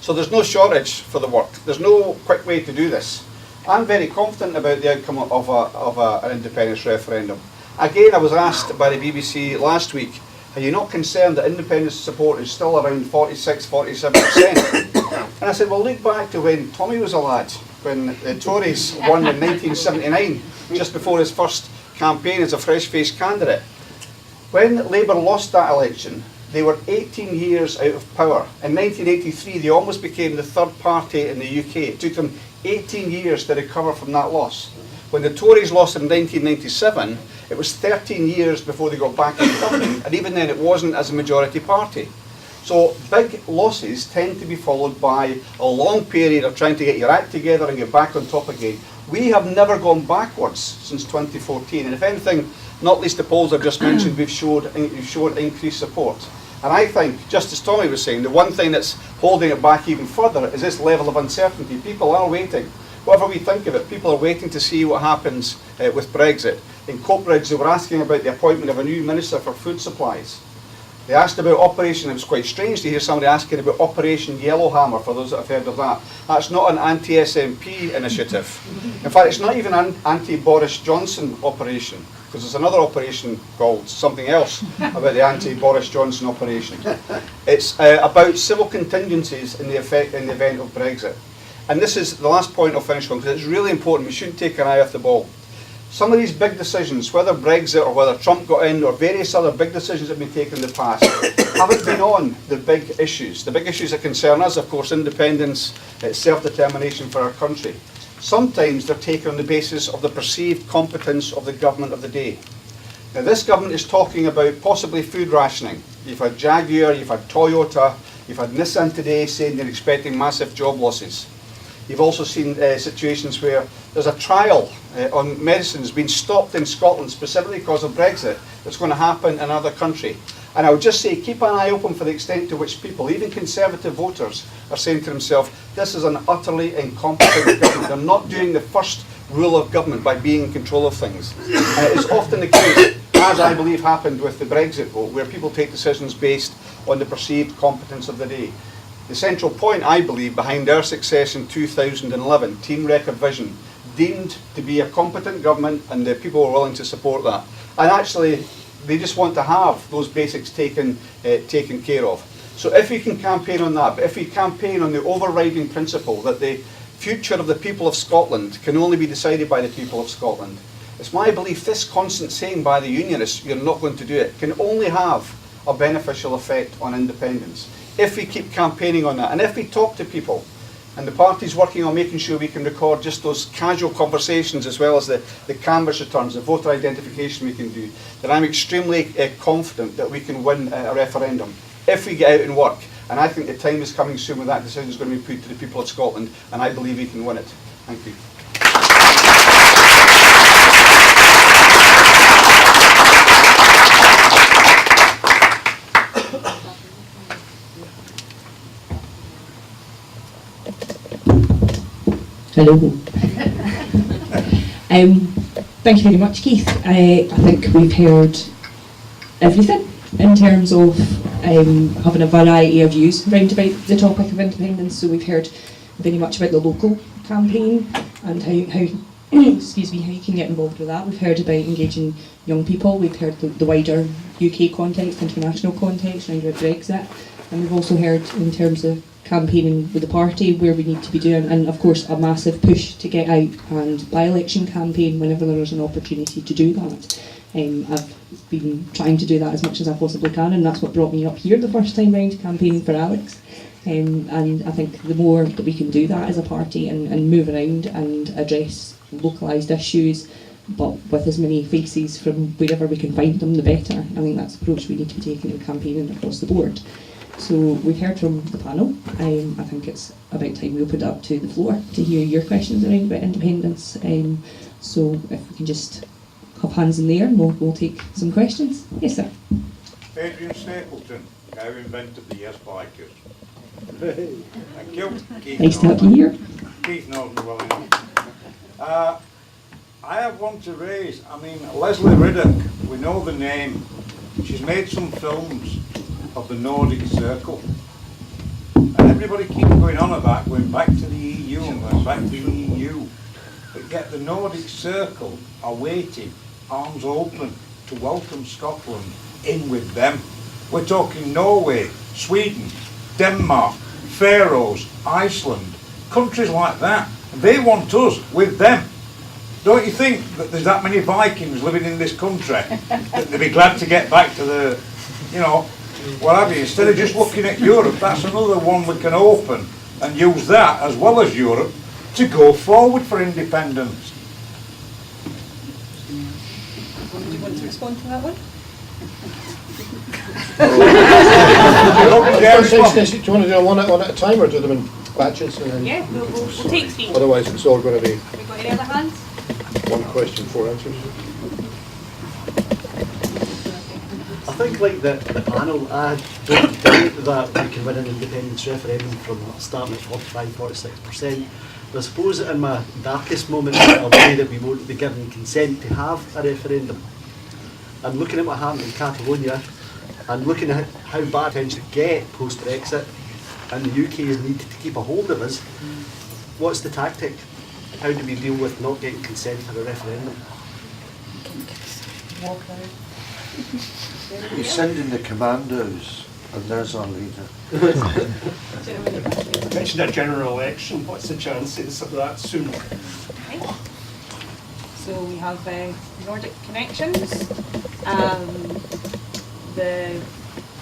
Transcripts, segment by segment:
So there's no shortage for the work. There's no quick way to do this. I'm very confident about the outcome of an independence referendum. Again, I was asked by the BBC last week, are you not concerned that independence support is still around 46, 47%? And I said, well, look back to when Tommy was a lad, when the Tories won in 1979, just before his first campaign as a fresh-faced candidate. When Labour lost that election, they were 18 years out of power. In 1983, they almost became the third party in the UK. It took them 18 years to recover from that loss. When the Tories lost in 1997, it was 13 years before they got back into government, and even then it wasn't as a majority party. So big losses tend to be followed by a long period of trying to get your act together and get back on top again. We have never gone backwards since 2014, and if anything, not least the polls I've just mentioned, we've showed increased support. And I think, just as Tommy was saying, the one thing that's holding it back even further is this level of uncertainty. People are waiting. Whatever we think of it, people are waiting to see what happens with Brexit. In Coatbridge, they were asking about the appointment of a new Minister for Food Supplies. They asked about Operation, it was quite strange to hear somebody asking about Operation Yellowhammer, for those that have heard of that. That's not an anti-SNP initiative. In fact, it's not even an anti-Boris Johnson operation, because there's another operation called something else about the anti-Boris Johnson operation. It's about civil contingencies in the event of Brexit. And this is the last point I'll finish on, because it's really important. We shouldn't take an eye off the ball. Some of these big decisions, whether Brexit or whether Trump got in or various other big decisions that have been taken in the past, haven't been on the big issues. The big issues that concern us, of course, independence, self-determination for our country. Sometimes they're taken on the basis of the perceived competence of the government of the day. Now, this government is talking about possibly food rationing. You've had Jaguar, you've had Toyota, you've had Nissan today saying they're expecting massive job losses. You've also seen situations where there's a trial on medicines being stopped in Scotland specifically because of Brexit that's going to happen in another country. And I would just say, keep an eye open for the extent to which people, even Conservative voters, are saying to themselves, this is an utterly incompetent government. They're not doing the first rule of government by being in control of things. And it is often the case, as I believe happened with the Brexit vote, where people take decisions based on the perceived competence of the day. The central point, I believe, behind our success in 2011, Team Record Vision, deemed to be a competent government, and the people were willing to support that. And actually, they just want to have those basics taken care of. So if we can campaign on that, but if we campaign on the overriding principle that the future of the people of Scotland can only be decided by the people of Scotland, it's my belief this constant saying by the Unionists, you're not going to do it, can only have a beneficial effect on independence. If we keep campaigning on that, and if we talk to people, and the party's working on making sure we can record just those casual conversations as well as the canvas returns, the voter identification we can do, then I'm extremely confident that we can win a referendum if we get out and work. And I think the time is coming soon when that decision is going to be put to the people of Scotland, and I believe we can win it. Thank you. Hello. Thank you very much, Keith. I think we've heard everything in terms of having a variety of views around about the topic of independence. So we've heard very much about the local campaign and how excuse me, how you can get involved with that. We've heard about engaging young people. We've heard the wider UK context, international context around Brexit, and we've also heard in terms of campaigning with the party where we need to be doing, and of course a massive push to get out and by-election campaign whenever there is an opportunity to do that. I've been trying to do that as much as I possibly can, and that's what brought me up here the first time round, campaigning for Alex. And I think the more that we can do that as a party and move around and address localised issues, but with as many faces from wherever we can find them, the better. I think that's the approach we need to be taking in campaigning across the board. So we've heard from the panel. I think it's about time we opened up to the floor to hear your questions around about independence. So if we can just have hands in the air and we'll take some questions. Yes, sir. Adrian Stapleton, I invented the yes bikers. Thank you. Keith nice to have you here. Keith knows me well enough. I have one to raise. I mean, Leslie Riddoch, we know the name. She's made some films of the Nordic Circle. And everybody keeps going on about going back to the EU and going back to the EU. But yet the Nordic Circle are waiting, arms open, to welcome Scotland in with them. We're talking Norway, Sweden, Denmark, Faroes, Iceland, countries like that. They want us with them. Don't you think that there's that many Vikings living in this country that they'd be glad to get back to the, you know, what have you? Instead of just looking at Europe, that's another one we can open and use that as well as Europe to go forward for independence. Do you want to respond to that one? Stacey, do you want to do one at a time or do them in batches? And then Yeah, we'll take three. otherwise, it's all going to be Have we got any other hands? one question, 4 answers. I think, like the panel, I don't doubt that we can win an independence referendum from starting at 45–46%. But I suppose in my darkest moment, I'll say that we won't be given consent to have a referendum. I'm looking at what happened in Catalonia, and looking at how bad things could get post-Brexit, and the UK need to keep a hold of us. What's the tactic? How do we deal with not getting consent for a referendum? Walk out. We send in the commandos, and there's our leader. You mentioned a general election. What's the chances of that soon? Okay. So we have Nordic connections,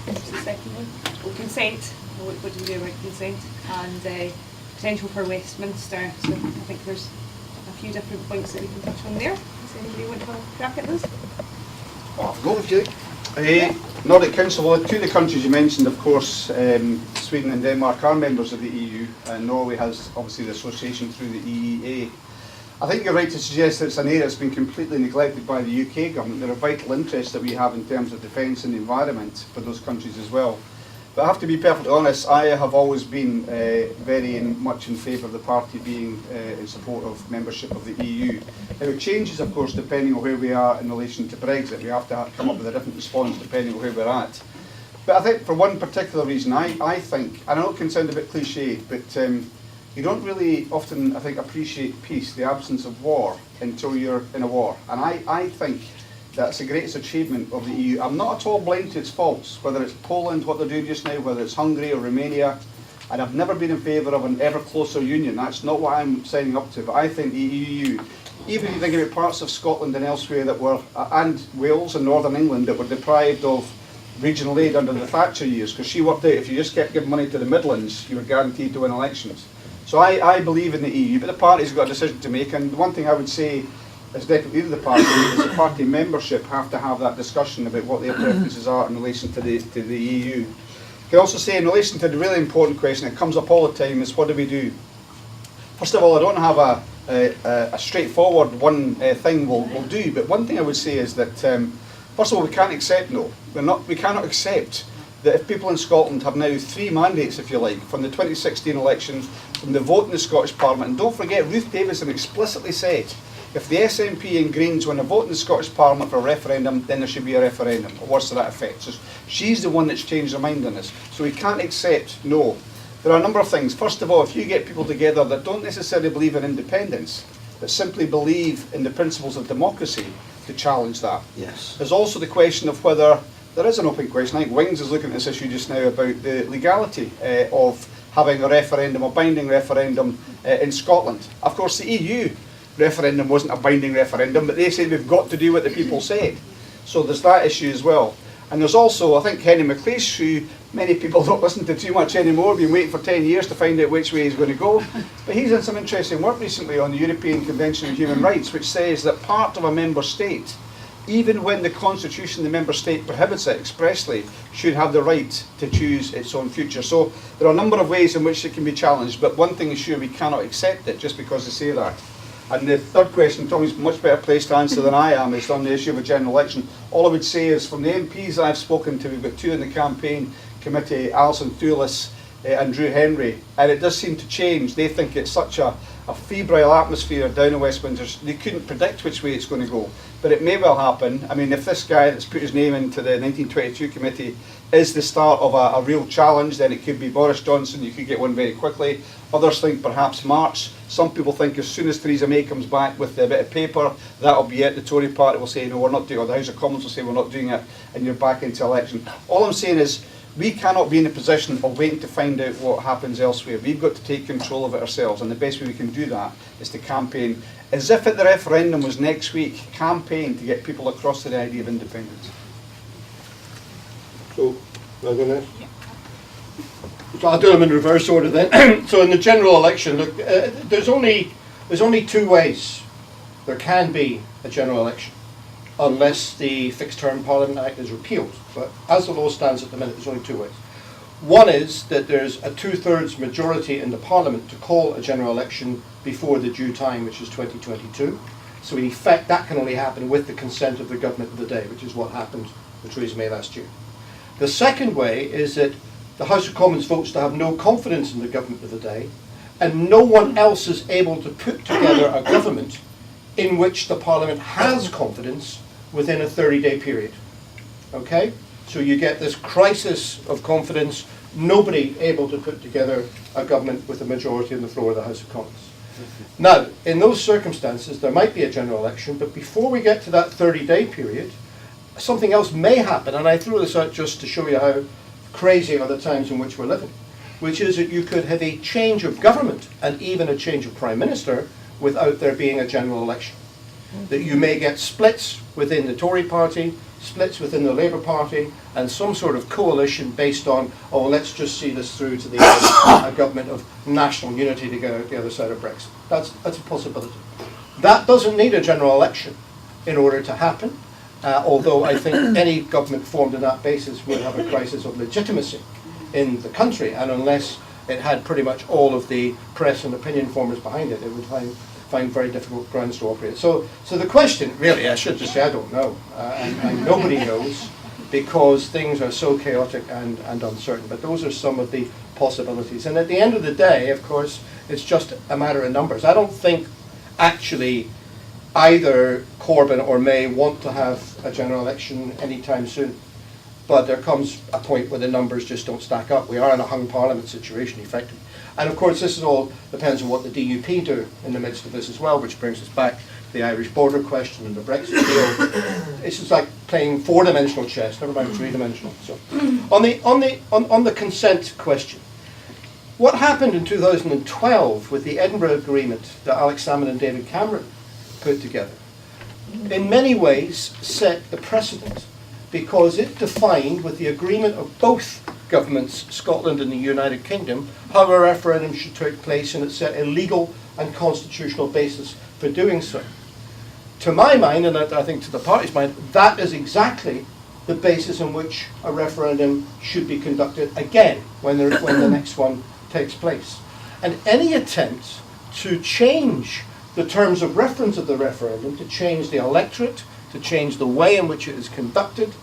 what's the second one? Oh, consent. What do we do about consent? And potential for Westminster. So I think there's a few different points that we can touch on there. Does anybody want to have a crack at those? I'll go if you like. Nordic Council, well, two of the countries you mentioned, of course, Sweden and Denmark are members of the EU, and Norway has obviously the association through the EEA. I think you're right to suggest that it's an area that's been completely neglected by the UK government. There are vital interests that we have in terms of defence and the environment for those countries as well. But I have to be perfectly honest, I have always been very much in favour of the party being in support of membership of the EU. Now it changes, of course, depending on where we are in relation to Brexit. We have to come up with a different response depending on where we're at. But I think for one particular reason, I think, and I know it can sound a bit cliche, but you don't really often, I think, appreciate peace, the absence of war, until you're in a war. And I think that's the greatest achievement of the EU. I'm not at all blind to its faults, whether it's Poland, what they're doing just now, whether it's Hungary or Romania, and I've never been in favour of an ever closer union. That's not what I'm signing up to, but I think the EU, even if you think about parts of Scotland and elsewhere that were, and Wales and Northern England, that were deprived of regional aid under the Thatcher years, because she worked out if you just kept giving money to the Midlands, you were guaranteed to win elections. So I believe in the EU, but the party's got a decision to make, and one thing I would say as deputy leader of the party is the party membership have to have that discussion about what their preferences are in relation to the EU. I can also say in relation to the really important question that comes up all the time is what do we do? First of all, I don't have a straightforward thing we'll do, but one thing I would say is that first of all, we can't accept no. We cannot accept that if people in Scotland have now 3 mandates, if you like, from the 2016 election, from the vote in the Scottish Parliament, and don't forget Ruth Davidson explicitly said if the SNP and Greens win a vote in the Scottish Parliament for a referendum, then there should be a referendum, or words to that effect. So she's the one that's changed her mind on this. So we can't accept no. There are a number of things. First of all, if you get people together that don't necessarily believe in independence, that simply believe in the principles of democracy, to challenge that. Yes. There's also the question of whether there is an open question. I think Wings is looking at this issue just now about the legality of having a referendum, a binding referendum in Scotland. Of course, the EU referendum wasn't a binding referendum, but they said we've got to do what the people said. So there's that issue as well. And there's also, I think, Henry McLeish, who many people don't listen to too much anymore, been waiting for 10 years to find out which way he's going to go. But he's done some interesting work recently on the European Convention on Human Rights, which says that part of a member state, even when the constitution of the member state prohibits it expressly, should have the right to choose its own future. So there are a number of ways in which it can be challenged, but one thing is sure, we cannot accept it just because they say that. And the third question, Tommy's much better placed to answer than I am, is on the issue of a general election. All I would say is from the MPs I've spoken to, we've got 2 in the campaign committee, Alison Thulis and Drew Henry, and it does seem to change. They think it's such a a febrile atmosphere down in Westminster. They couldn't predict which way it's going to go, but it may well happen. I mean, if this guy that's put his name into the 1922 committee is the start of a real challenge, then it could be Boris Johnson. You could get one very quickly. Others think perhaps March. Some people think as soon as Theresa May comes back with a bit of paper, that'll be it. The Tory party will say, no, we're not doing it, or the House of Commons will say, we're not doing it, and you're back into election. All I'm saying is, we cannot be in a position of waiting to find out what happens elsewhere. We've got to take control of it ourselves, and the best way we can do that is to campaign, as if the referendum was next week, campaign to get people across to the idea of independence. So, so I'll do them in reverse order then. So in the general election, look, there's only two ways there can be a general election, unless the Fixed Term Parliament Act is repealed. But as the law stands at the minute, there's only two ways. One is that there's a 2/3 majority in the Parliament to call a general election before the due time, which is 2022. So in effect, that can only happen with the consent of the government of the day, which is what happened with Theresa May last year. The second way is that the House of Commons votes to have no confidence in the government of the day, and no one else is able to put together a government in which the Parliament has confidence within a 30-day period. Okay? So you get this crisis of confidence, nobody able to put together a government with a majority on the floor of the House of Commons. Now, in those circumstances, there might be a general election, but before we get to that 30-day period, something else may happen, and I threw this out just to show you how crazy are the times in which we're living, which is that you could have a change of government and even a change of Prime Minister without there being a general election. That you may get splits within the Tory party, splits within the Labour Party, and some sort of coalition based on, oh, let's just see this through to the end, a government of national unity to get out the other side of Brexit. That's a possibility. That doesn't need a general election in order to happen. Although I think any government formed on that basis would have a crisis of legitimacy in the country, and unless it had pretty much all of the press and opinion formers behind it, it would find very difficult grounds to operate. So the question, really, I should just say I don't know, and nobody knows, because things are so chaotic and uncertain. But those are some of the possibilities. And at the end of the day, of course, it's just a matter of numbers. I don't think actually either Corbyn or May want to have a general election anytime soon. But there comes a point where the numbers just don't stack up. We are in a hung parliament situation, effectively. And of course, this is all depends on what the DUP do in the midst of this as well, which brings us back to the Irish border question and the Brexit deal. It's just like playing four-dimensional chess, never mind three-dimensional. So, on the consent question, what happened in 2012 with the Edinburgh Agreement that Alex Salmond and David Cameron put together, in many ways set the precedent, because it defined, with the agreement of both governments, Scotland and the United Kingdom, how a referendum should take place, and it set a legal and constitutional basis for doing so. To my mind, and I think to the party's mind, that is exactly the basis on which a referendum should be conducted again when the next one takes place. And any attempt to change the terms of reference of the referendum, to change the electorate, to change the way in which it is conducted,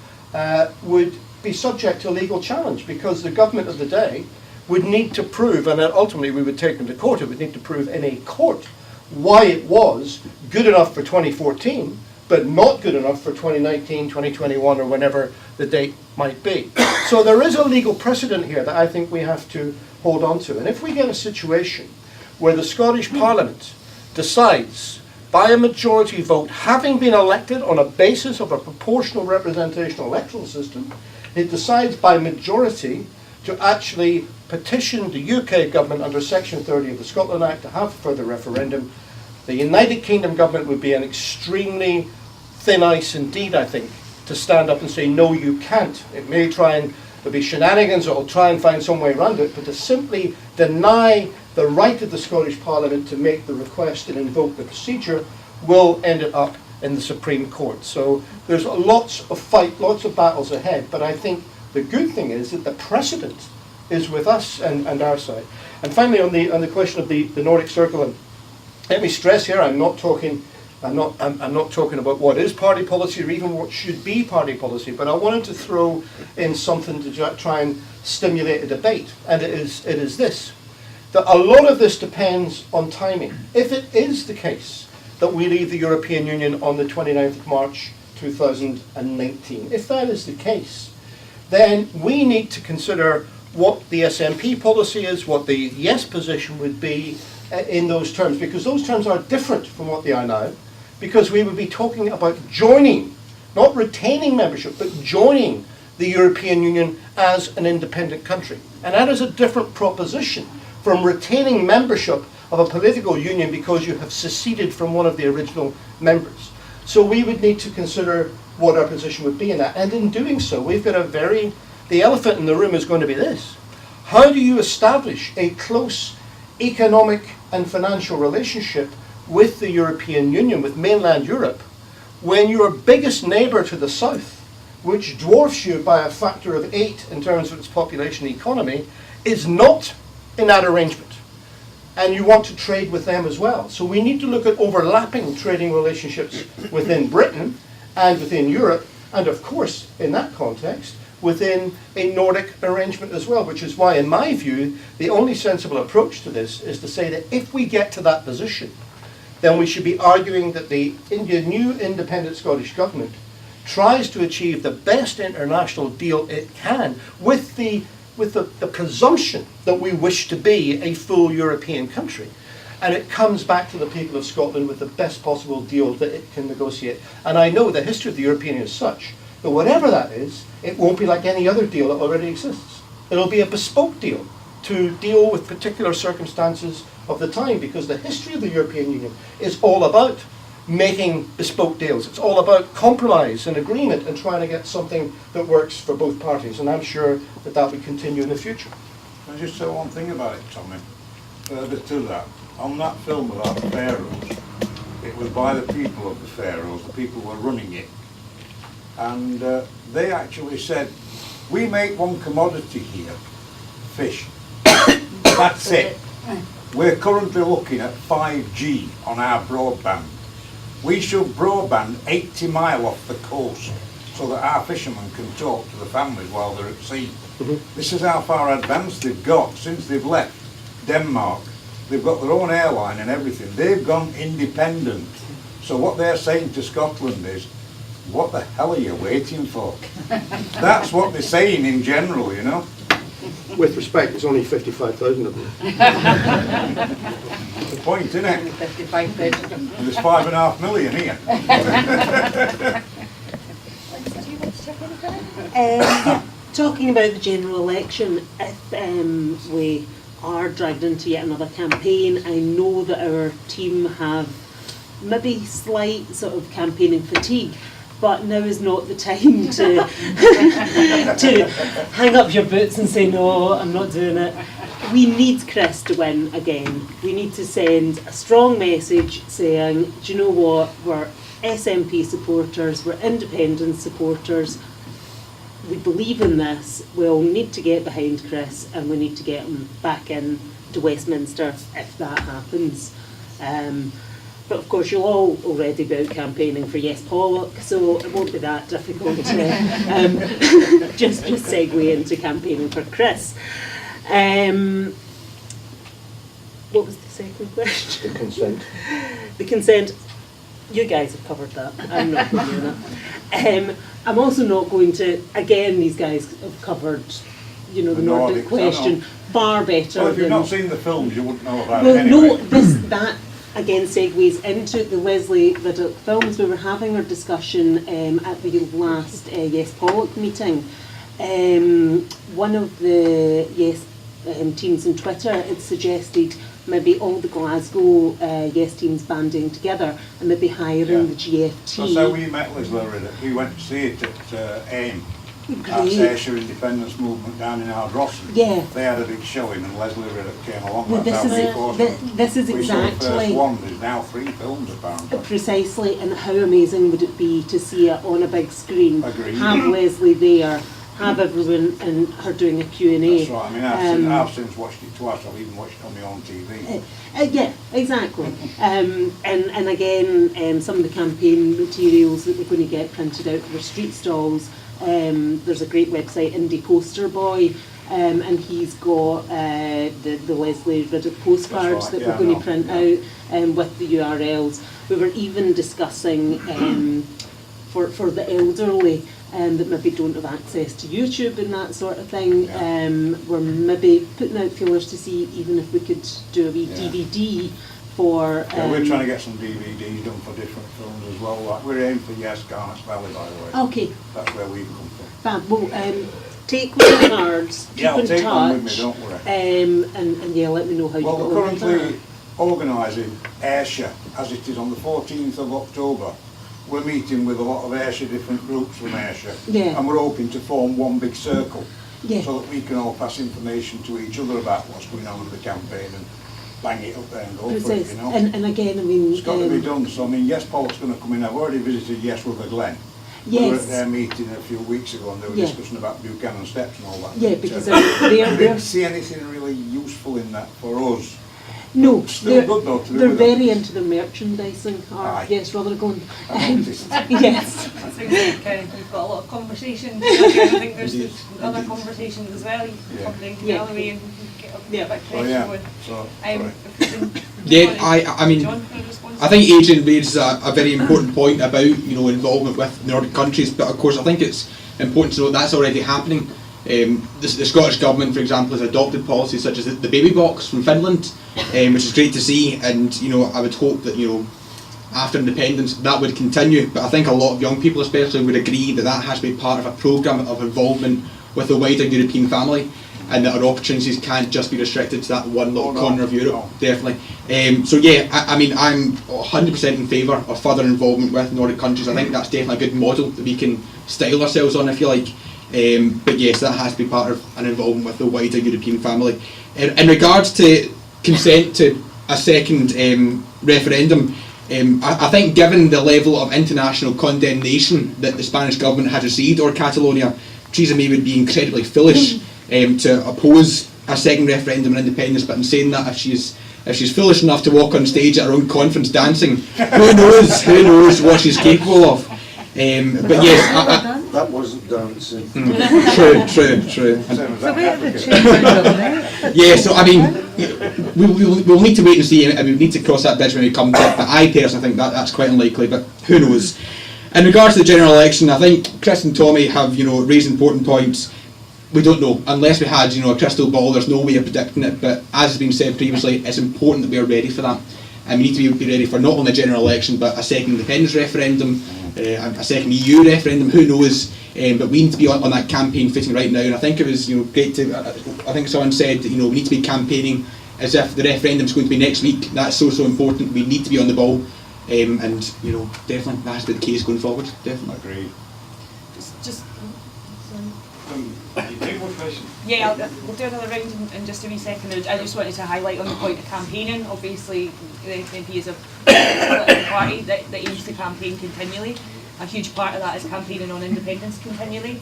would be subject to legal challenge, because the government of the day would need to prove, and ultimately we would take them to court, it would need to prove in a court why it was good enough for 2014, but not good enough for 2019, 2021, or whenever the date might be. So there is a legal precedent here that I think we have to hold on to. And if we get a situation where the Scottish Parliament decides, by a majority vote, having been elected on a basis of a proportional representational electoral system, it decides by majority to actually petition the UK government under Section 30 of the Scotland Act to have further referendum, the United Kingdom government would be an extremely thin ice indeed, I think, to stand up and say, no, you can't. It may try and, there'll be shenanigans, or it'll try and find some way around it, but to simply deny the right of the Scottish Parliament to make the request and invoke the procedure will end it up in the Supreme Court. So there's lots of fight, lots of battles ahead, but I think the good thing is that the precedent is with us and our side. And finally, on the question of the Nordic Circle, and let me stress here, I'm not talking about what is party policy or even what should be party policy, but I wanted to throw in something to try and stimulate a debate, and it is this. that a lot of this depends on timing. If it is the case that we leave the European Union on the 29th of March 2019, if that is the case, then we need to consider what the SNP policy is, what the yes position would be in those terms, because those terms are different from what they are now, because we would be talking about joining, not retaining membership, but joining the European Union as an independent country. And that is a different proposition from retaining membership of a political union because you have seceded from one of the original members. So we would need to consider what our position would be in that. And in doing so, we've got the elephant in the room is going to be this. How do you establish a close economic and financial relationship with the European Union, with mainland Europe, when your biggest neighbour to the south, which dwarfs you by a factor of 8 in terms of its population and economy, is not in that arrangement? And you want to trade with them as well. So we need to look at overlapping trading relationships within Britain and within Europe, and of course, in that context, within a Nordic arrangement as well, which is why, in my view, the only sensible approach to this is to say that if we get to that position, then we should be arguing that the new independent Scottish Government tries to achieve the best international deal it can with the presumption that we wish to be a full European country. And it comes back to the people of Scotland with the best possible deal that it can negotiate. And I know the history of the European Union is such that whatever that is, it won't be like any other deal that already exists. It'll be a bespoke deal to deal with particular circumstances of the time, because the history of the European Union is all about making bespoke deals. It's all about compromise and agreement and trying to get something that works for both parties. And I'm sure that that will continue in the future. Can I just say one thing about it, Tommy? Further to that, on that film about the Pharaohs, it was by the people of the Pharaohs, the people who were running it. And they actually said, we make one commodity here, fish. That's it. We're currently looking at 5G on our broadband. We should broadband 80 miles off the coast so that our fishermen can talk to the families while they're at sea. This is how far advanced they've got since they've left Denmark. They've got their own airline and everything. They've gone independent. So what they're saying to Scotland is, what the hell are you waiting for? That's what they're saying in general, you know. With respect, there's only 55,000 of them. That's the point, isn't it? 55,000. And there's 5.5 million here. Talking about the general election, if we are dragged into yet another campaign, I know that our team have maybe slight sort of campaigning fatigue, but now is not the time to to hang up your boots and say, no, I'm not doing it. We need Chris to win again. We need to send a strong message saying, do you know what, we're SNP supporters, we're independent supporters, we believe in this, we'll need to get behind Chris and we need to get him back in to Westminster if that happens. But of course you'll all already be out campaigning for Yes Pollok, so it won't be that difficult to just segue into campaigning for Chris. What was the second question? The consent. The consent. You guys have covered that. I'm not going to do that. I'm also not going to, again, these guys have covered, you know, the Nordic question far better. Well, if you've not seen the films, you wouldn't know about it well, anyway. no, that again segues into the Leslie Riddoch films. We were having our discussion at the last Yes Pollok meeting. One of the Yes teams on Twitter had suggested maybe all the Glasgow Yes teams banding together and maybe hiring the GFT. That's how we met Leslie Riddoch. We went to see it at AIM. That's Great. Ayrshire Independence Movement down in Ardrossan. Yeah. They had a big showing and Leslie Riddoch came along. Well, That's this how is we it. fought This is We saw the exactly first one. There's now 3 films apparently. precisely, and how amazing would it be to see it on a big screen? Agreed. Have Leslie there, have everyone and her doing a Q&A. That's right. I mean, I've since watched it twice. I've even watched it on my own TV. Yeah, exactly. And again, some of the campaign materials that we're going to get printed out for street stalls. There's a great website, Indie Poster Boy, and he's got the Leslie Riddick postcards right, that yeah, we're going I to print know, out with the URLs. We were even discussing for the elderly that maybe don't have access to YouTube and that sort of thing. We're maybe putting out feelers to see even if we could do a wee DVD for. We're trying to get some DVDs done for different films as well. Like we're aiming for Yes, Garnet's Valley, by the way. Okay. That's where we've come from. Fab. Well, take with the cards, keep Yeah, I'll in take touch, one with me, don't worry. and yeah, let me know how you Well, got we're on with currently that. organising Ayrshire, as it is on the 14th of October. We're meeting with a lot of Ayrshire, different groups from Ayrshire, Yeah. and we're hoping to form one big circle Yeah. so that we can all pass information to each other about what's going on in the campaign and bang it up there and go for it, Precise. you know. And again, I mean, It's got to be done. So I mean, Yes, Pollok's going to come in. I've already visited Yes Ruther Glen. We were Yes. at their meeting a few weeks ago and they were Yeah. discussing about Buchanan Steps and all that. Yeah, But, because I they're didn't see anything really useful in that for us. no, Still they're, good though to do they're with them. very into the merchandising. Aye. Yes, rather going. I noticed. Yes. That sounds like you've got a lot of conversations. I think there's other conversations as well. You can Yeah. come down to the Yeah. gallery and get a Yeah. bit Oh yeah. going. So, Yeah, I mean, John, can respond to I think Adrian raises a very important point about, you know, involvement with Nordic countries, but of course I think it's important to note that's already happening. The Scottish Government, for example, has adopted policies such as the baby box from Finland, which is great to see, and you know, I would hope that, you know, after independence that would continue, but I think a lot of young people especially would agree that that has to be part of a programme of involvement with the wider European family, and that our opportunities can't just be restricted to that one little corner of Europe, definitely. So yeah, I mean, I'm 100% in favour of further involvement with Nordic countries. I think that's definitely a good model that we can style ourselves on, if you like. But yes, that has to be part of an involvement with the wider European family. In regards to consent to a second referendum, I think given the level of international condemnation that the Spanish government has received over Catalonia, Theresa May would be incredibly foolish to oppose a second referendum on independence. But in saying that, if she's foolish enough to walk on stage at her own conference dancing, who knows what she's capable of. But yes, That wasn't dancing. true. so Yeah, so I mean, we'll need to wait and see, and we'll need to cross that bridge when we come to it. But I personally think that's quite unlikely. But who knows? In regards to the general election, I think Chris and Tommy have, you know, raised important points. We don't know. Unless we had, you know, a crystal ball, there's no way of predicting it. But as has been said previously, it's important that we are ready for that. And we need to be ready for not only a general election, but a second independence referendum, a second EU referendum, who knows. But we need to be on that campaign footing right now. And I think it was, you know, great to, I think someone said that, you know, we need to be campaigning as if the referendum's going to be next week. That's so important. We need to be on the ball. And, you know, definitely that has to be the case going forward. Definitely. Agreed. just You take one question. yeah, we'll do another round in just a wee second. I just wanted to highlight on the point of campaigning. Obviously, the SNP is a political party that aims to campaign continually. A huge part of that is campaigning on independence continually.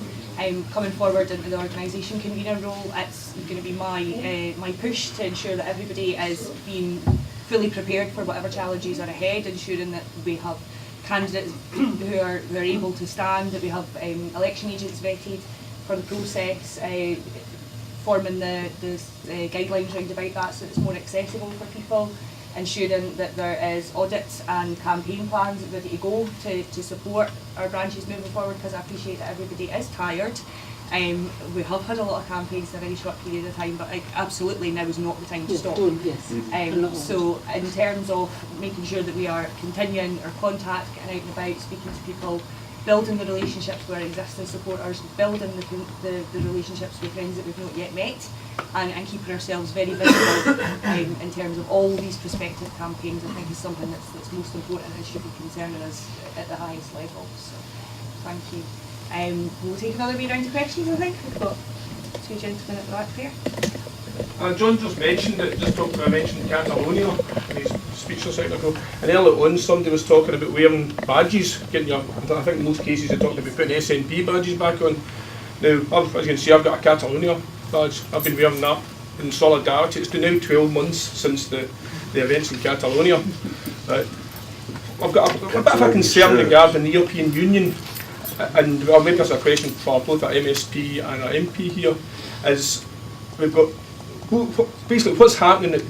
Coming forward into the organisation convener role, it's going to be my push to ensure that everybody is being fully prepared for whatever challenges are ahead, ensuring that we have candidates who are able to stand, that we have election agents vetted for the process, forming the guidelines round about that so it's more accessible for people, ensuring that there is audits and campaign plans ready to go to support our branches moving forward, because I appreciate that everybody is tired. We have had a lot of campaigns in a very short period of time, but absolutely now is not the time to stop. Yes. So in terms of making sure that we are continuing our contact, getting out and about, speaking to people, building the relationships with our existing supporters, building the relationships with friends that we've not yet met, and keeping ourselves very visible in terms of all these prospective campaigns, I think is something that's most important and should be concerning us at the highest level. So thank you. We'll take another wee round of questions, I think. We've got two gentlemen at the back there. John just mentioned it, mentioned Catalonia in his speech a second ago, and earlier on somebody was talking about wearing badges, getting your, I think in most cases they're talking about putting SNP badges back on. Now, as you can see, I've got a Catalonia badge. I've been wearing that in solidarity. It's been now 12 months since the events in Catalonia. I've got a bit of a concern regarding the European Union, and I'll make this a question for both our MSP and our MP here, is we've got, basically what's happening,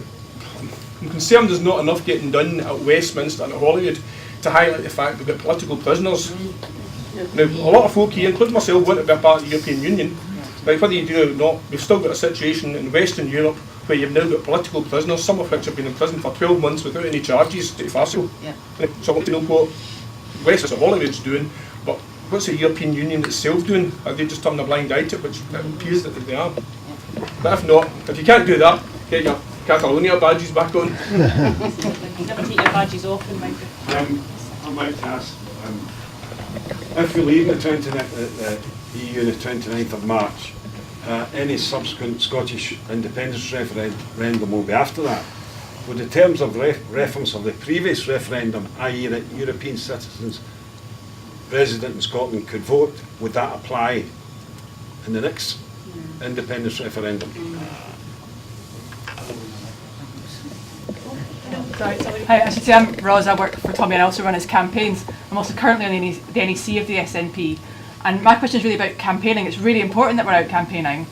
I'm concerned there's not enough getting done at Westminster and at Holyrood to highlight the fact we've got political prisoners. Now, a lot of folk here, including myself, want to be a part of the European Union. But whether you do or not, we've still got a situation in Western Europe where you've now got political prisoners, some of which have been in prison for 12 months without any charges to Farsil. So I want to know what Westminster or Holyrood's doing, but what's the European Union itself doing? Are they just turning a blind eye to it, which it appears that they are? But if not, if you can't do that, get your Catalonia badges back on. Never take your badges off in my I'd like to ask, if we leave the EU on the 29th of March, any subsequent Scottish independence referendum will be after that. Would the terms of reference of the previous referendum, i.e. that European citizens resident in Scotland could vote, would that apply in the next independence referendum? Hi, I should say I'm Roz, I work for Tommy and I also run his campaigns. I'm also currently on the NEC of the SNP. And my question is really about campaigning. It's really important that we're out campaigning.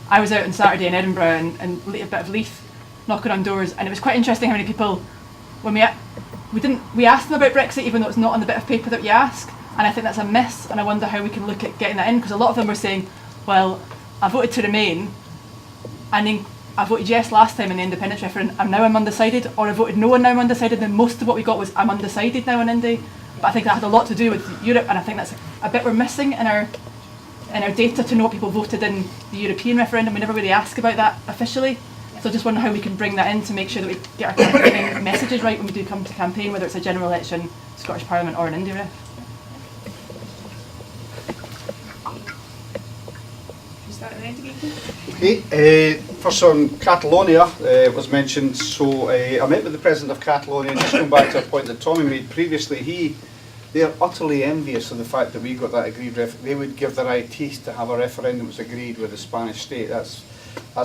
I was out on Saturday in Edinburgh and a bit of Leith, knocking on doors, and it was quite interesting how many people, when we asked them about Brexit even though it's not on the bit of paper that you ask, and I think that's a miss, and I wonder how we can look at getting that in, because a lot of them were saying, well, I voted to remain, and then I voted yes last time in the independence referendum, and now I'm undecided, or I voted no and now I'm undecided, and most of what we got was I'm undecided now in Indy. But I think that had a lot to do with Europe, and I think that's a bit we're missing in our data to know what people voted in the European referendum. We never really ask about that officially. So I just wonder how we can bring that in to make sure that we get our campaigning messages right when we do come to campaign, whether it's a general election, Scottish Parliament or an Indy ref. Okay, first on Catalonia was mentioned, so I met with the President of Catalonia, and just going back to a point that Tommy made previously, they're utterly envious of the fact that we got that agreed they would give their eye teeth to have a referendum that's agreed with the Spanish state. That's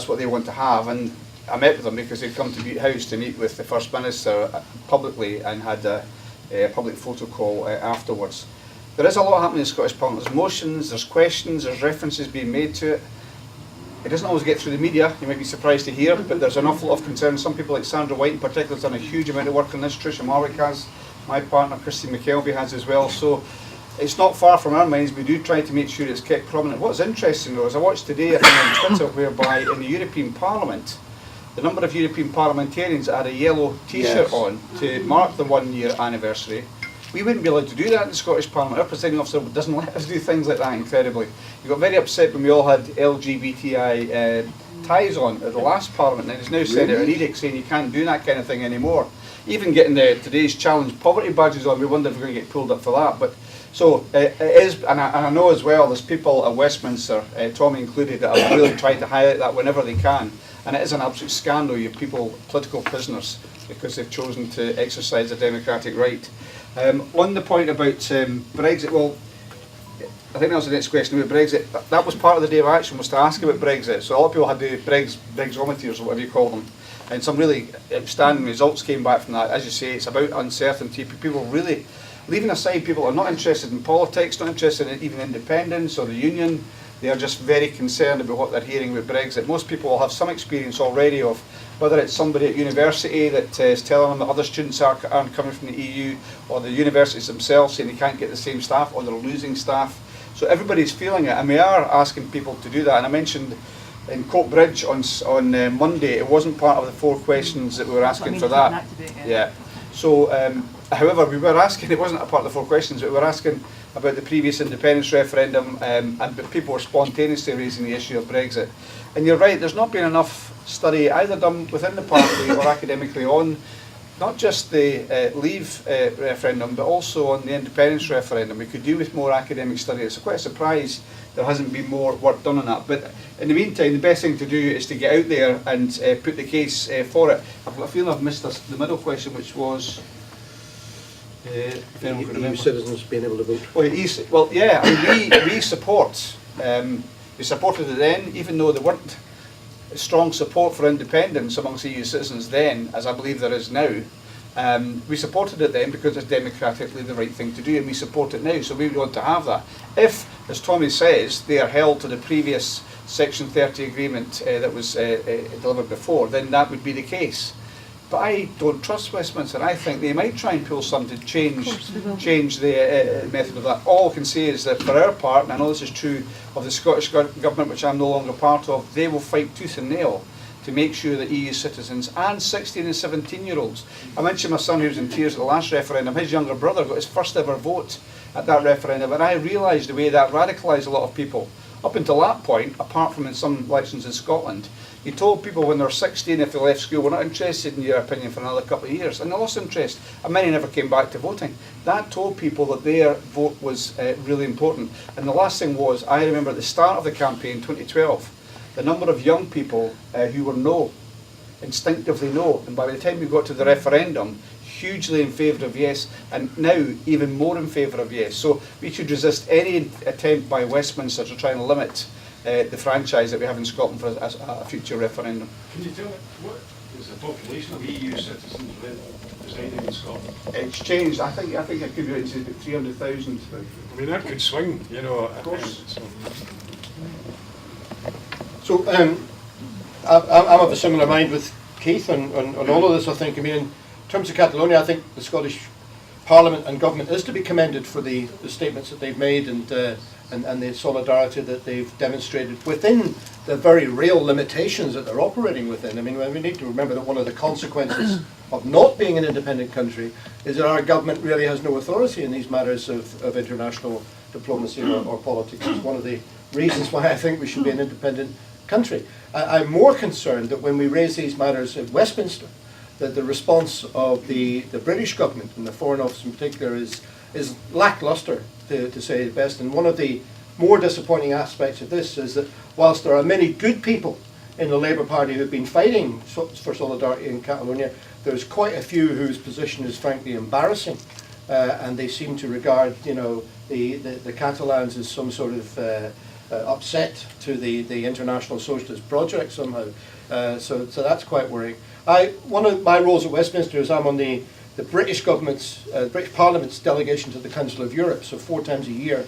what they want to have, and I met with them because they'd come to Butte House to meet with the First Minister publicly and had a public photo call afterwards. There is a lot happening in Scottish Parliament. There's motions, there's questions, there's references being made to it. It doesn't always get through the media, you might be surprised to hear, but there's an awful lot of concern. Some people like Sandra White in particular has done a huge amount of work on this. Tricia Marwick has, my partner Christine McKelvey has as well. So it's not far from our minds. We do try to make sure it's kept prominent. What's interesting though is I watched today, I think on Twitter, whereby in the European Parliament, the number of European parliamentarians that had a yellow t-shirt on to mark the 1 year anniversary. We wouldn't be allowed to do that in the Scottish Parliament. Our presiding officer doesn't let us do things like that, incredibly. We got very upset when we all had LGBTI ties on at the last Parliament, and it's now sent out an edict saying you can't do that kind of thing anymore. Even getting today's challenge poverty badges on, we wonder if we're going to get pulled up for that. But so it is, and I know as well, there's people at Westminster, Tommy included, that are really trying to highlight that whenever they can. And it is an absolute scandal. You have people, political prisoners, because they've chosen to exercise their democratic right. On the point about Brexit, well, I think that was the next question about Brexit. That was part of the day of action, was to ask about Brexit. So a lot of people had the Brexometers, or whatever you call them, and some really outstanding results came back from that. As you say, it's about uncertainty. People really, leaving aside people are not interested in politics, not interested in even independence or the union. They are just very concerned about what they're hearing about Brexit. Most people will have some experience already of whether it's somebody at university that is telling them that other students aren't coming from the EU, or the universities themselves saying they can't get the same staff, or they're losing staff. So everybody's feeling it, and we are asking people to do that. And I mentioned in Coatbridge on Monday, it wasn't part of the 4 questions that we were asking for that. Yeah. So, however, we were asking, it wasn't a part of the 4 questions, but we were asking about the previous independence referendum, and people were spontaneously raising the issue of Brexit. And you're right, there's not been enough study either done within the party or academically on not just the Leave referendum, but also on the independence referendum. We could do with more academic study. It's quite a surprise there hasn't been more work done on that. But in the meantime, the best thing to do is to get out there and put the case for it. I've got a feeling I've missed the middle question, which was EU citizens being able to vote. Well, yeah, I mean, we support. We supported it then, even though there weren't strong support for independence amongst EU citizens then, as I believe there is now. We supported it then because it's democratically the right thing to do, and we support it now, so we want to have that. If as Tommy says, they are held to the previous Section 30 agreement that was delivered before, then that would be the case. But I don't trust Westminster. I think they might try and pull something to change the method of that. All I can say is that for our part, and I know this is true of the Scottish Government, which I'm no longer part of, they will fight tooth and nail to make sure that EU citizens and 16 and 17-year-olds. I mentioned my son who was in tears at the last referendum. His younger brother got his first ever vote at that referendum, and I realised the way that radicalised a lot of people. Up until that point, apart from in some elections in Scotland, you told people when they were 16 if they left school, we're not interested in your opinion for another couple of years, and they lost interest, and many never came back to voting. That told people that their vote was really important. And the last thing was, I remember at the start of the campaign, 2012, the number of young people who were no, instinctively no, and by the time we got to the referendum, hugely in favour of yes, and now even more in favour of yes. So we should resist any attempt by Westminster to try and limit the franchise that we have in Scotland for a future referendum. Can you tell me, what is the population of EU citizens residing in Scotland? It's changed. I think it could be about 300,000. I mean, that could swing, you know. Of course. So I'm of a similar mind with Keith on all of this, I think. I mean, in terms of Catalonia, I think the Scottish Parliament and government is to be commended for the statements that they've made and the solidarity that they've demonstrated within the very real limitations that they're operating within. I mean, we need to remember that one of the consequences of not being an independent country is that our government really has no authority in these matters of international diplomacy or politics. It's one of the reasons why I think we should be an independent country. I'm more concerned that when we raise these matters at Westminster, that the response of the British government and the Foreign Office in particular is lacklustre, to say the best. And one of the more disappointing aspects of this is that whilst there are many good people in the Labour Party who have been fighting for solidarity in Catalonia, there's quite a few whose position is frankly embarrassing, and they seem to regard, you know, the Catalans as some sort of upset to the international socialist project somehow. So that's quite worrying. One of my roles at Westminster is I'm on the British government's, British Parliament's delegation to the Council of Europe. So 4 times a year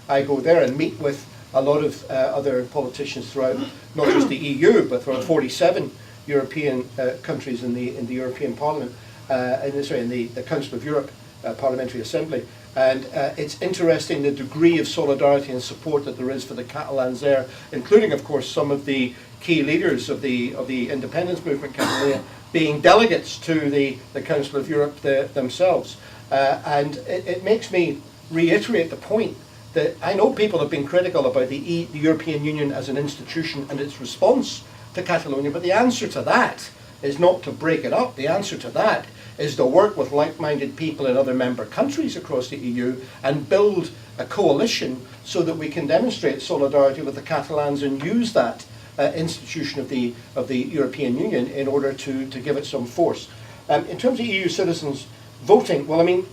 I go there and meet with a lot of other politicians throughout not just the EU, but throughout 47 European countries in the European Parliament, in the Council of Europe Parliamentary Assembly. And it's interesting the degree of solidarity and support that there is for the Catalans there, including, of course, some of the key leaders of the independence movement, Catalonia, being delegates to the Council of Europe themselves. And it makes me reiterate the point that I know people have been critical about the European Union as an institution and its response to Catalonia, but the answer to that is not to break it up. The answer to that is to work with like-minded people in other member countries across the EU and build a coalition so that we can demonstrate solidarity with the Catalans and use that institution of the European Union in order to give it some force. In terms of EU citizens voting, well, I mean,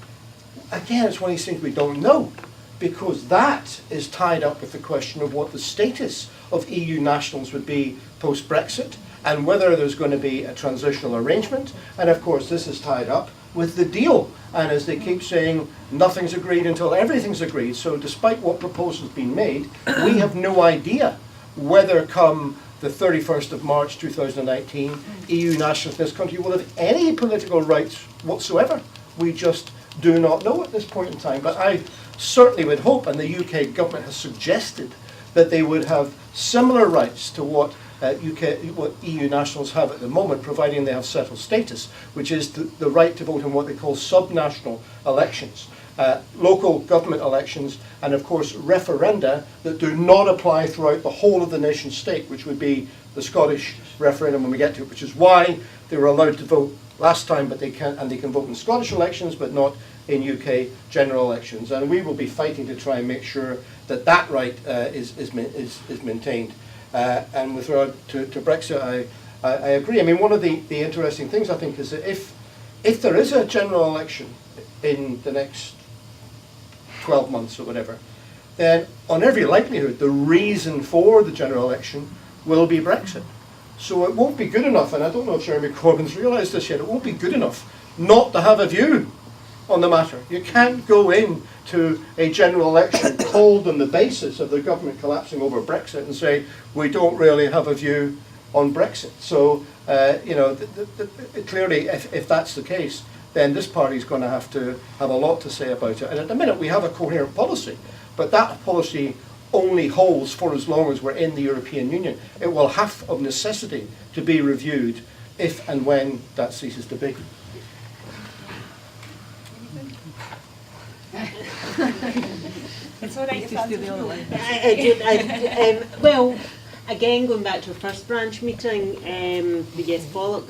again, it's one of these things we don't know, because that is tied up with the question of what the status of EU nationals would be post-Brexit, and whether there's going to be a transitional arrangement. And of course this is tied up with the deal, and as they keep saying, nothing's agreed until everything's agreed. So despite what proposals been made, we have no idea whether come the 31st of March 2019 EU nationals in this country will have any political rights whatsoever. We just do not know at this point in time. But I certainly would hope, and the UK government has suggested, that they would have similar rights to what EU nationals have at the moment, providing they have settled status, which is the right to vote in what they call subnational elections, local government elections, and of course referenda that do not apply throughout the whole of the nation state, which would be the Scottish referendum when we get to it, which is why they were allowed to vote last time, but they can vote in Scottish elections, but not in UK general elections. And we will be fighting to try and make sure that that right is maintained. And with regard to Brexit, I agree. I mean, one of the interesting things I think is that if there is a general election in the next 12 months or whatever, then on every likelihood the reason for the general election will be Brexit. So it won't be good enough, and I don't know if Jeremy Corbyn's realised this yet, it won't be good enough not to have a view on the matter. You can't go into a general election called on the basis of the government collapsing over Brexit and say, we don't really have a view on Brexit. So, you know, clearly, if that's the case, then this party is going to have a lot to say about it. And at the minute, we have a coherent policy, but that policy only holds for as long as we're in the European Union. It will have, of necessity, to be reviewed if and when that ceases to be. It's all right if that's the other way. Well, again, going back to our first branch meeting, the Yes Pollok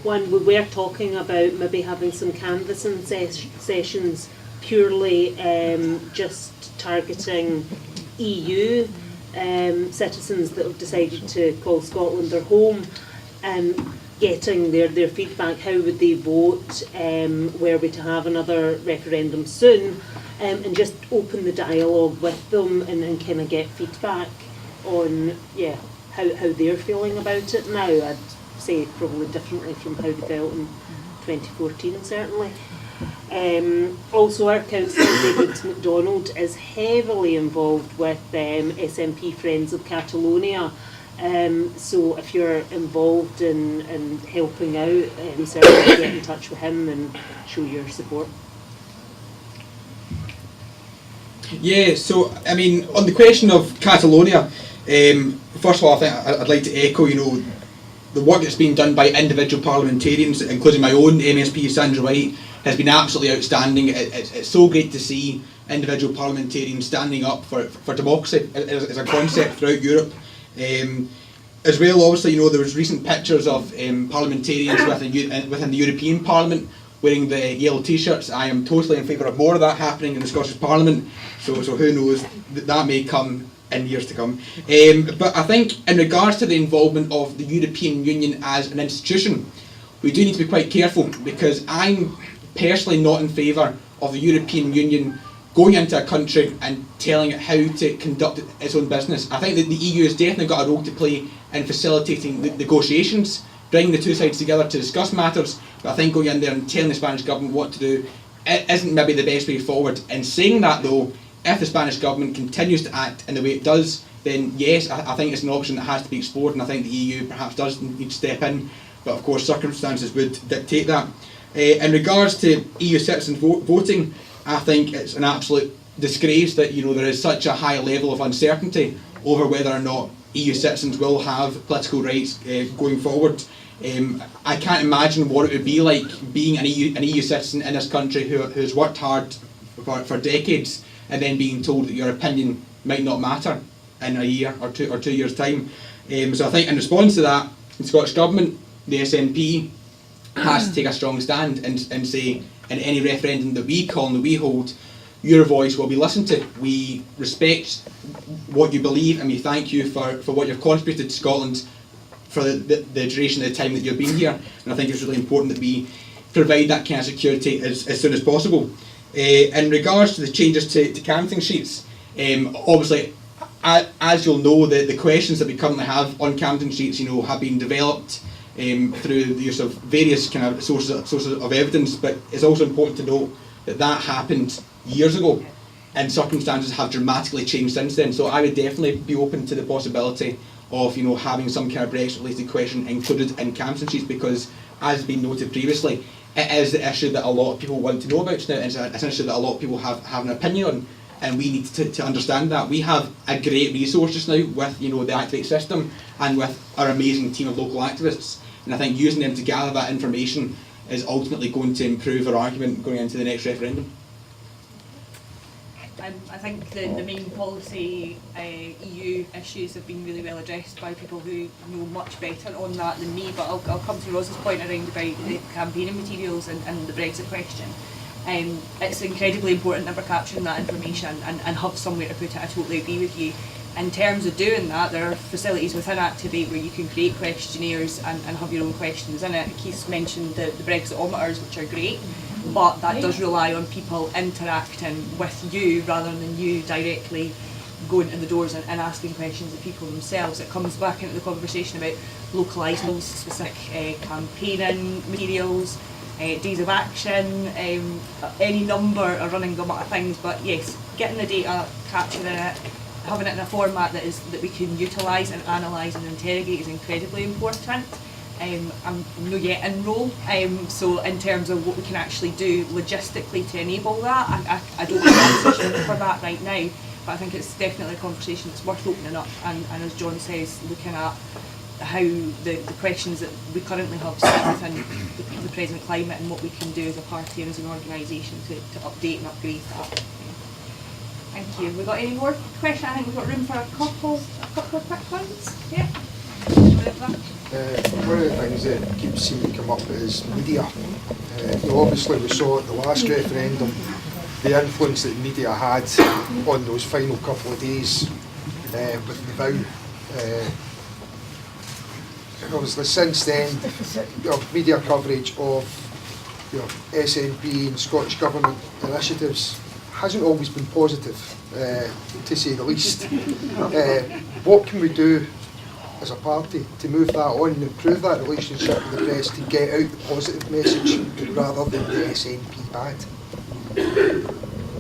one, we were talking about maybe having some canvassing sessions purely just targeting EU citizens that have decided to call Scotland their home, and getting their feedback. How would they vote? Were we to have another referendum soon? And just open the dialogue with them and kind of get feedback on how they're feeling about it now. I'd say probably differently from how they felt in 2014, certainly. Also, our councillor David MacDonald is heavily involved with SNP Friends of Catalonia. So if you're involved in helping out, certainly get in touch with him and show your support. Yeah, so I mean, on the question of Catalonia, first of all, I think I'd like to echo, you know, the work that's been done by individual parliamentarians, including my own MSP Sandra White, has been absolutely outstanding. It's so great to see individual parliamentarians standing up for democracy as a concept throughout Europe. As well, obviously, you know, there was recent pictures of parliamentarians within the European Parliament wearing the yellow T-shirts. I am totally in favour of more of that happening in the Scottish Parliament, so who knows, that may come in years to come. But I think in regards to the involvement of the European Union as an institution, we do need to be quite careful, because I'm personally not in favour of the European Union going into a country and telling it how to conduct its own business. I think that the EU has definitely got a role to play in facilitating the negotiations, bringing the two sides together to discuss matters, but I think going in there and telling the Spanish government what to do isn't maybe the best way forward. In saying that though, if the Spanish government continues to act in the way it does, then yes, I think it's an option that has to be explored, and I think the EU perhaps does need to step in, but of course circumstances would dictate that. In regards to EU citizens voting, I think it's an absolute disgrace that, you know, there is such a high level of uncertainty over whether or not EU citizens will have political rights going forward. I can't imagine what it would be like being an EU citizen in this country who has worked hard for decades, and then being told that your opinion might not matter in a year or 2 years' time. So I think in response to that, the Scottish Government, the SNP, has to take a strong stand and say, in any referendum that we call and that we hold, your voice will be listened to. We respect what you believe, and we thank you for what you've contributed to Scotland for the duration of the time that you've been here. And I think it's really important that we provide that kind of security as soon as possible. In regards to the changes to canvassing sheets, obviously, as you'll know, the questions that we currently have on canvassing sheets, you know, have been developed through the use of various kind of sources of evidence, but it's also important to note that happened years ago, and circumstances have dramatically changed since then. So I would definitely be open to the possibility of, you know, having some kind of Brexit-related question included in canvassing sheets, because, as has been noted previously, it is the issue that a lot of people want to know about now. It's an issue that a lot of people have an opinion on, and we need to understand that. We have a great resource just now with, you know, the Activate system and with our amazing team of local activists, and I think using them to gather that information is ultimately going to improve our argument going into the next referendum. I think the main policy EU issues have been really well addressed by people who know much better on that than me, but I'll come to Ross's point around about the campaigning materials and the Brexit question. It's incredibly important that we're capturing that information and have somewhere to put it. I totally agree with you. In terms of doing that, there are facilities within Activate where you can create questionnaires and have your own questions in it. Keith's mentioned the Brexitometers, which are great, but that does rely on people interacting with you rather than you directly going to the doors and asking questions of people themselves. It comes back into the conversation about localised, specific campaigning materials, days of action, any number, a running gamut of things. But yes, getting the data, capturing it, having it in a format that we can utilise and analyse and interrogate is incredibly important. I'm not yet in role, so in terms of what we can actually do logistically to enable that, I don't have a position for that right now, but I think it's definitely a conversation that's worth opening up, and as John says, looking at how the questions that we currently have sit within the present climate and what we can do as a party and as an organisation to update and upgrade that. Thank you. Have we got any more questions? I think we've got room for a couple of quick ones. Yeah. One of the things that keeps seeming to come up is media. Obviously we saw at the last referendum the influence that the media had on those final couple of days with the vow. Obviously since then, media coverage of SNP and Scottish Government initiatives hasn't always been positive, to say the least. What can we do as a party to move that on and improve that relationship with the press to get out the positive message rather than the SNP bad?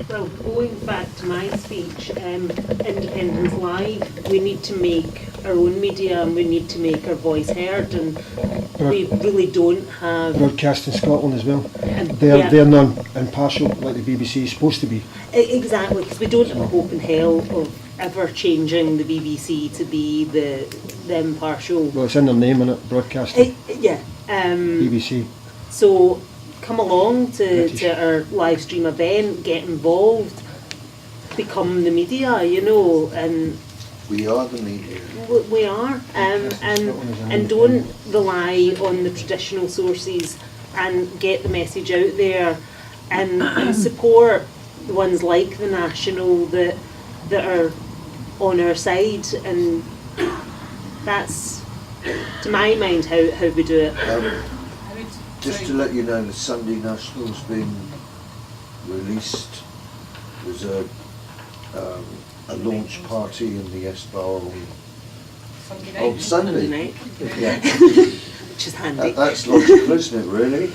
Well, going back to my speech, Independence Live, we need to make our own media and we need to make our voice heard, and we really don't have... Broadcasting Scotland as well. Yeah. They're non-impartial like the BBC is supposed to be. Exactly, because we don't have a hope in hell of ever changing the BBC to be the impartial... Well, it's in their name, innit? Broadcasting. BBC. So come along to our live stream event, get involved, become the media, and we are the media. We are, and don't rely on the traditional sources, and get the message out there, and support the ones like the National that are on our side, and that's, to my mind, how we do it. Just to let you know, the Sunday National's been released. There's a launch party in the S-Bar on Sunday night. Yeah. Which is handy. That's logical, isn't it, really?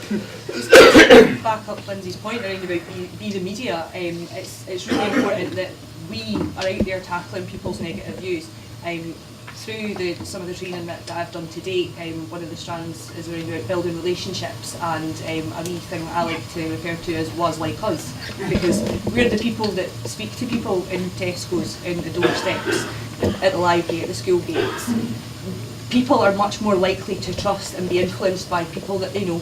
Back up Lindsay's point around about be the media, it's really important that we are out there tackling people's negative views. Through some of the training that I've done to date, one of the strands is around about building relationships, and a wee thing I like to refer to as was like us, because we're the people that speak to people in Tesco's, in the doorsteps, at the library, at the school gates. People are much more likely to trust and be influenced by people that they know,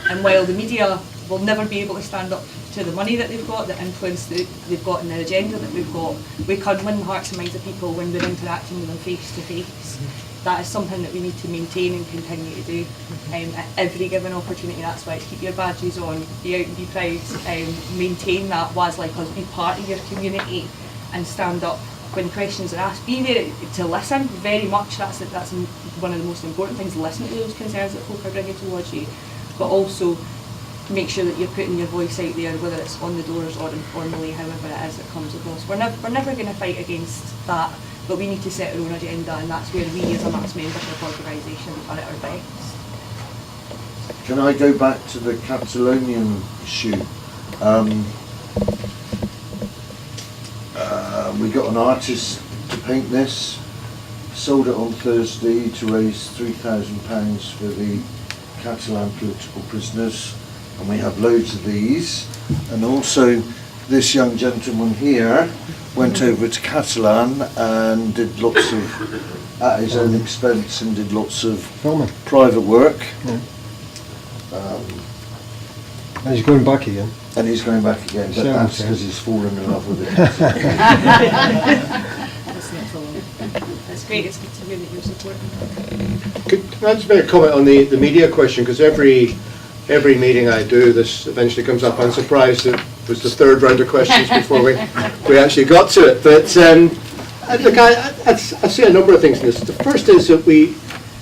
and while the media will never be able to stand up to the money that they've got, the influence that they've got, and the agenda that we've got, we can win the hearts and minds of people when we're interacting with them face to face. That is something that we need to maintain and continue to do at every given opportunity. That's why it's keep your badges on, be out and be proud, maintain that was like us, be part of your community, and stand up when questions are asked. Be there to listen, very much, that's one of the most important things, listen to those concerns that folk are bringing towards you, but also make sure that you're putting your voice out there, whether it's on the doors or informally, however it is that comes across. We're never going to fight against that, but we need to set our own agenda, and that's where we as a mass membership organisation are at our best. Can I go back to the Catalonian issue? We got an artist to paint this, sold it on Thursday to raise £3,000 for the Catalan political prisoners, and we have loads of these. And also this young gentleman here went over to Catalan and did lots of, at his own expense, and did lots of private work. And he's going back again. And he's going back again, but that's because he's fallen in love with it. It's great, it's good to hear that you're supporting. Can I just make a comment on the media question? Because every meeting I do, this eventually comes up. I'm surprised it was the third round of questions before we actually got to it. But look, I see a number of things in this. The first is that we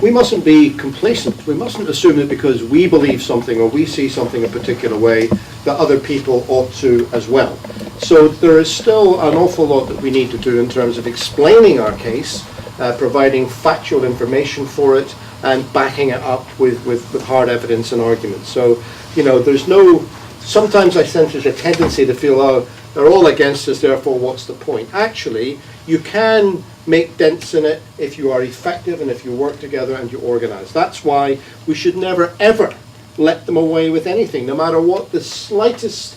mustn't be complacent. We mustn't assume that because we believe something or we see something a particular way, that other people ought to as well. So there is still an awful lot that we need to do in terms of explaining our case, providing factual information for it, and backing it up with hard evidence and arguments. So, you know, there's no, sometimes I sense there's a tendency to feel, oh, they're all against us, therefore what's the point? Actually, you can make dents in it if you are effective and if you work together and you organise. That's why we should never ever let them away with anything, no matter what the slightest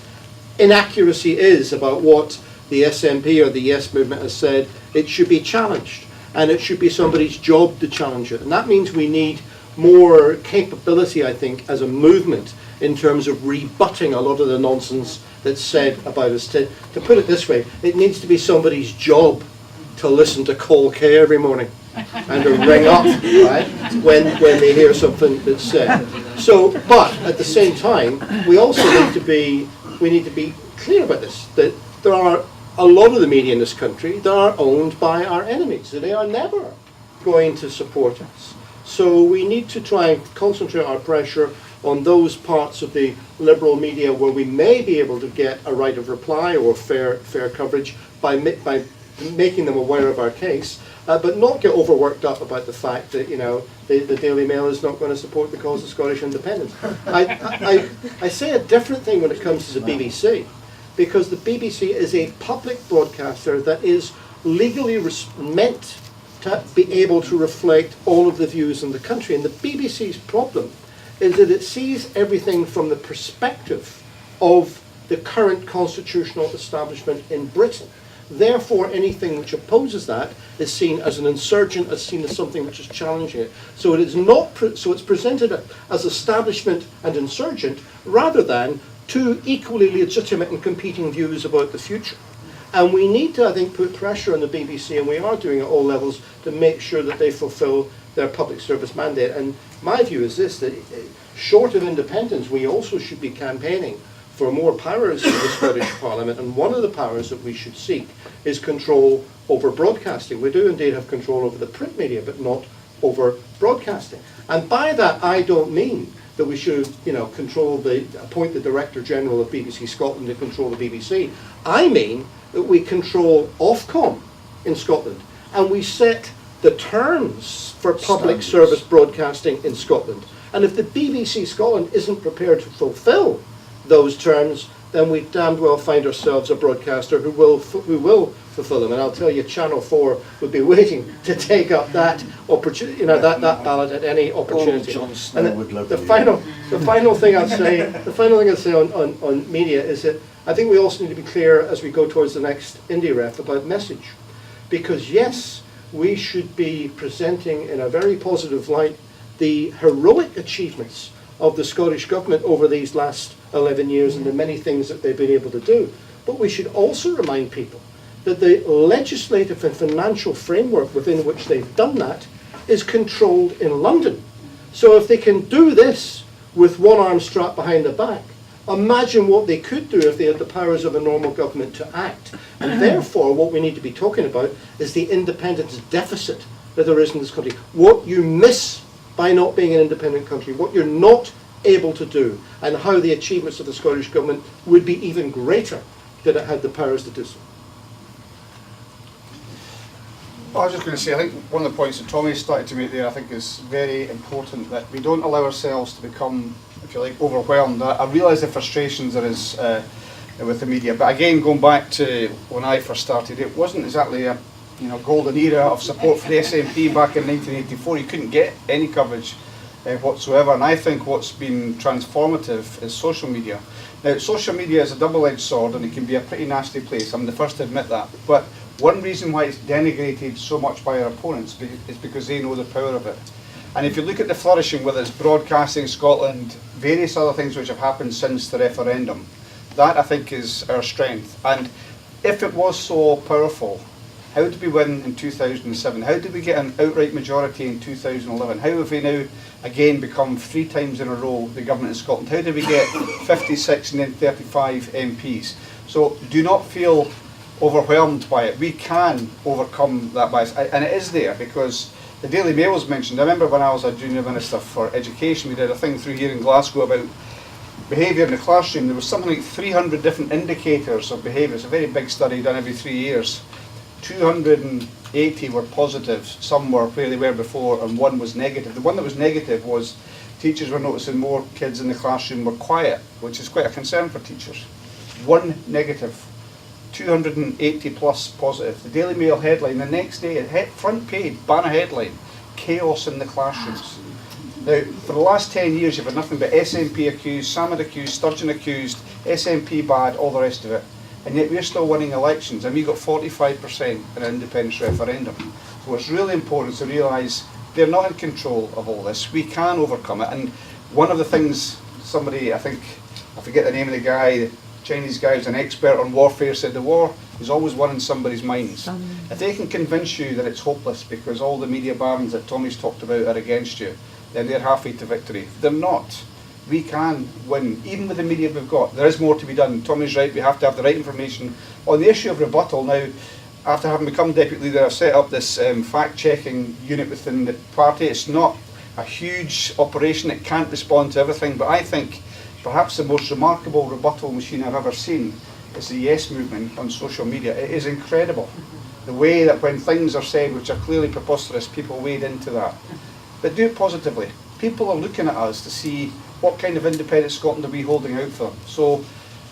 inaccuracy is about what the SNP or the Yes movement has said. It should be challenged, and it should be somebody's job to challenge it. And that means we need more capability, I think, as a movement in terms of rebutting a lot of the nonsense that's said about us. To put it this way, it needs to be somebody's job to listen to Call K every morning and to ring up, right, when they hear something that's said. So, but at the same time, we also need to be clear about this, that there are a lot of the media in this country that are owned by our enemies, and they are never going to support us. So we need to try and concentrate our pressure on those parts of the liberal media where we may be able to get a right of reply or fair coverage by making them aware of our case, but not get overworked up about the fact that, you know, the Daily Mail is not going to support the cause of Scottish independence. I say a different thing when it comes to the BBC, because the BBC is a public broadcaster that is legally meant to be able to reflect all of the views in the country. And the BBC's problem is that it sees everything from the perspective of the current constitutional establishment in Britain. Therefore, anything which opposes that is seen as an insurgent, is seen as something which is challenging it. So it is not. So it's presented as establishment and insurgent, rather than two equally legitimate and competing views about the future. And we need to, I think, put pressure on the BBC, and we are doing it at all levels, to make sure that they fulfil their public service mandate. And my view is this, that short of independence, we also should be campaigning for more powers in the Scottish Parliament, and one of the powers that we should seek is control over broadcasting. We do indeed have control over the print media, but not over broadcasting. And by that, I don't mean that we should, you know, appoint the Director General of BBC Scotland to control the BBC. I mean that we control Ofcom in Scotland, and we set the terms for public service broadcasting in Scotland. And if the BBC Scotland isn't prepared to fulfil those terms, then we damned well find ourselves a broadcaster who will fulfil them. And I'll tell you, Channel 4 would be waiting to take up that opportunity, you know, that ballot at any opportunity. And the final thing I'd say on media is that I think we also need to be clear as we go towards the next Indie Ref about message, because yes, we should be presenting in a very positive light the heroic achievements of the Scottish Government over these last 11 years and the many things that they've been able to do. But we should also remind people that the legislative and financial framework within which they've done that is controlled in London. So if they can do this with one arm strapped behind the back, imagine what they could do if they had the powers of a normal government to act. And therefore, what we need to be talking about is the independence deficit that there is in this country. What you miss by not being an independent country, what you're not able to do, and how the achievements of the Scottish Government would be even greater that it had the powers to do so. Well, I was just going to say, I think one of the points that Tommy started to make there, I think is very important, that we don't allow ourselves to become, if you like, overwhelmed. I realise the frustrations there is with the media, but again, going back to when I first started, it wasn't exactly a golden era of support for the SNP back in 1984. You couldn't get any coverage whatsoever, and I think what's been transformative is social media. Now, social media is a double-edged sword, and it can be a pretty nasty place. I'm the first to admit that. But one reason why it's denigrated so much by our opponents is because they know the power of it. And if you look at the flourishing, whether it's broadcasting Scotland, various other things which have happened since the referendum, that I think is our strength. And if it was so powerful, how did we win in 2007? How did we get an outright majority in 2011? How have we now again become 3 times in a row the government in Scotland? How did we get 56 and then 35 MPs? So do not feel overwhelmed by it. We can overcome that bias, and it is there because the Daily Mail was mentioned. I remember when I was a junior minister for education, we did a thing through here in Glasgow about behaviour in the classroom. There was something like 300 different indicators of behaviour. It's a very big study done every 3 years. 200 and 80 were positive, some were where they were before, and 1 was negative. The one that was negative was teachers were noticing more kids in the classroom were quiet, which is quite a concern for teachers. 1 negative, 280 plus positive. The Daily Mail headline, the next day, front page, banner headline, chaos in the classrooms. Now, for the last 10 years, you've had nothing but SNP accused, Salmond accused, Sturgeon accused, SNP bad, all the rest of it. And yet we're still winning elections, and we got 45% in an independence referendum. So it's really important to realise they're not in control of all this. We can overcome it. And one of the things somebody, I think, I forget the name of the guy, the Chinese guy who's an expert on warfare, said the war is always one in somebody's minds. If they can convince you that it's hopeless because all the media barons that Tommy's talked about are against you, then they're halfway to victory. If they're not, we can win, even with the media we've got. There is more to be done. Tommy's right, we have to have the right information. On the issue of rebuttal now, after having become deputy leader, I've set up this fact-checking unit within the party. It's not a huge operation, it can't respond to everything, but I think perhaps the most remarkable rebuttal machine I've ever seen is the Yes movement on social media. It is incredible. The way that when things are said which are clearly preposterous, people wade into that. But do it positively. People are looking at us to see what kind of independent Scotland are we holding out for. So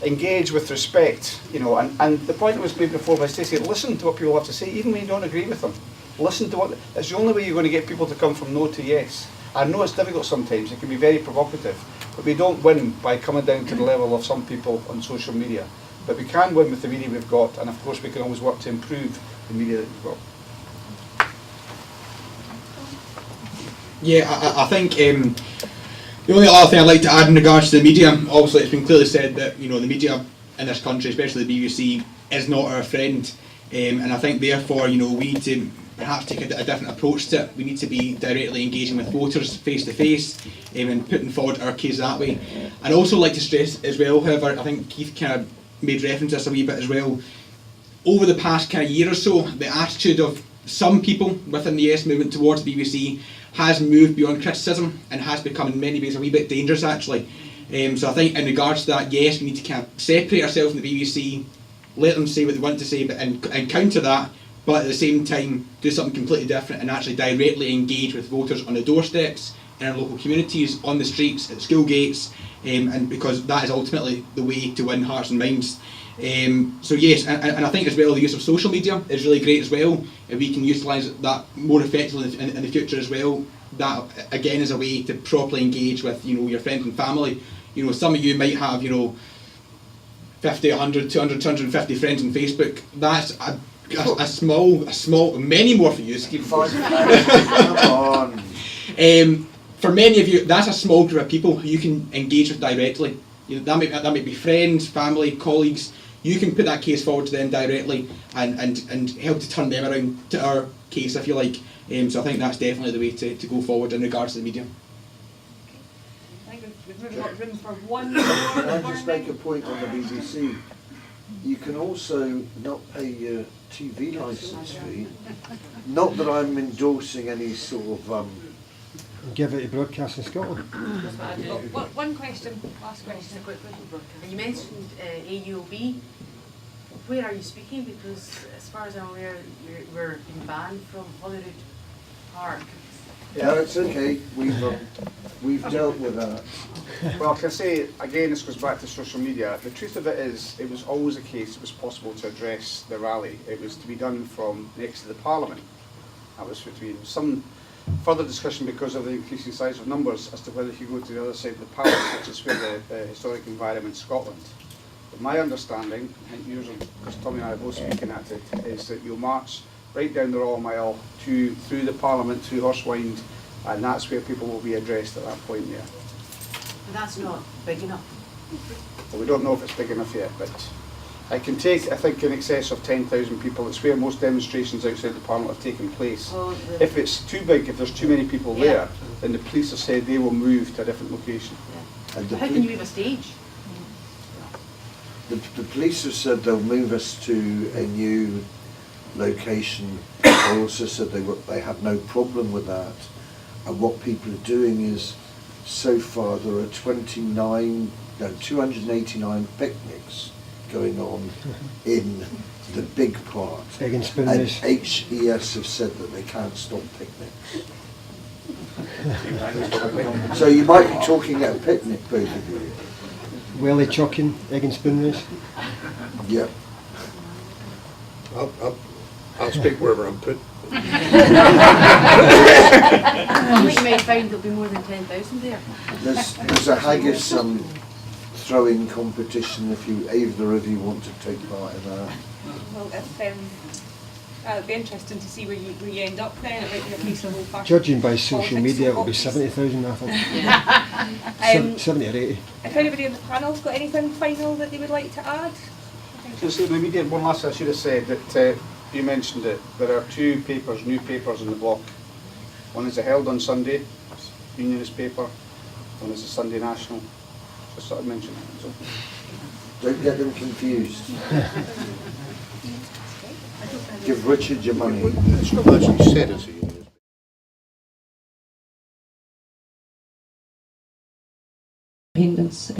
engage with respect, you know, and the point that was made before by Stacey, listen to what people have to say, even when you don't agree with them. Listen to what, it's the only way you're going to get people to come from no to yes. I know it's difficult sometimes, it can be very provocative, but we don't win by coming down to the level of some people on social media. But we can win with the media we've got, and of course we can always work to improve the media that we've got. Yeah, I think the only other thing I'd like to add in regards to the media, obviously it's been clearly said that, you know, the media in this country, especially the BBC, is not our friend, and I think therefore, you know, we need to perhaps take a different approach to it. We need to be directly engaging with voters face to face and putting forward our case that way. I'd also like to stress as well, however, I think Keith kind of made reference to this a wee bit as well, over the past kind of year or so, the attitude of some people within the Yes movement towards the BBC has moved beyond criticism and has become in many ways a wee bit dangerous actually. So I think in regards to that, yes, we need to kind of separate ourselves from the BBC, let them say what they want to say, but and counter that, but at the same time do something completely different and actually directly engage with voters on the doorsteps, in our local communities, on the streets, at school gates, and because that is ultimately the way to win hearts and minds. So yes, and I think as well the use of social media is really great as well. If we can utilise that more effectively in the future as well, that again is a way to properly engage with, you know, your friends and family. You know, some of you might have, you know, 50, 100, 200, 250 friends on Facebook. That's a small, many more for you. Come on. For many of you, that's a small group of people who you can engage with directly. You know, that might be friends, family, colleagues. You can put that case forward to them directly and help to turn them around to our case, if you like. So I think that's definitely the way to go forward in regards to the media. I think we've maybe got room for one Can I more. just make a point on the BBC? You can also not pay your TV licence fee. Not that I'm endorsing any sort of give it to Broadcasting Scotland. One question, last question. You mentioned AUB. Where are you speaking? Because as far as I'm aware, we're being banned from Holyrood Park. Yeah, it's okay. We've dealt with that. Well, I can say, again, this goes back to social media. The truth of it is, it was always a case it was possible to address the rally. It was to be done from next to the Parliament. That was to be some further discussion because of the increasing size of numbers as to whether you go to the other side of the Parliament, which is where the historic environment Scotland. But my understanding, and yours, because Tommy and I are both speaking at it, is that you'll march right down the Royal Mile through the Parliament, through Horsewind, and that's where people will be addressed at that point there. But that's not big enough. Well, we don't know if it's big enough yet, but I can take, I think, in excess of 10,000 people. It's where most demonstrations outside the Parliament have taken place. If it's too big, if there's too many people there, then the police have said they will move to a different location. Yeah. And how can you move a stage? The police have said they'll move us to a new location. They also said they have no problem with that. And what people are doing is, so far there are 289 picnics going on in the big part. Egg and spoon And race. HES have said that they can't stop picnics. So you might be talking at a picnic, both of you. Welly chucking, egg and spoon race. Yep. I'll speak wherever I'm put. I think you might find there'll be more than 10,000 there. There's a haggis throwing competition if either of you want to take part in that. Well, if, it'll be interesting to see where you end up then. It might be a piece of old-fashioned Judging by social politics media, it'll be boxes. 70,000, I think. 70 or 80. If anybody on the panel's got anything final that they would like to add? Just the media, one last thing I should have said, that you mentioned it, there are two papers, new papers in the block. One is the Herald on Sunday, Unionist paper, one is the Sunday National. Just sort of mention it. So. Don't get them confused. Give Richard your money. It's not actually said as a unionist. Independence.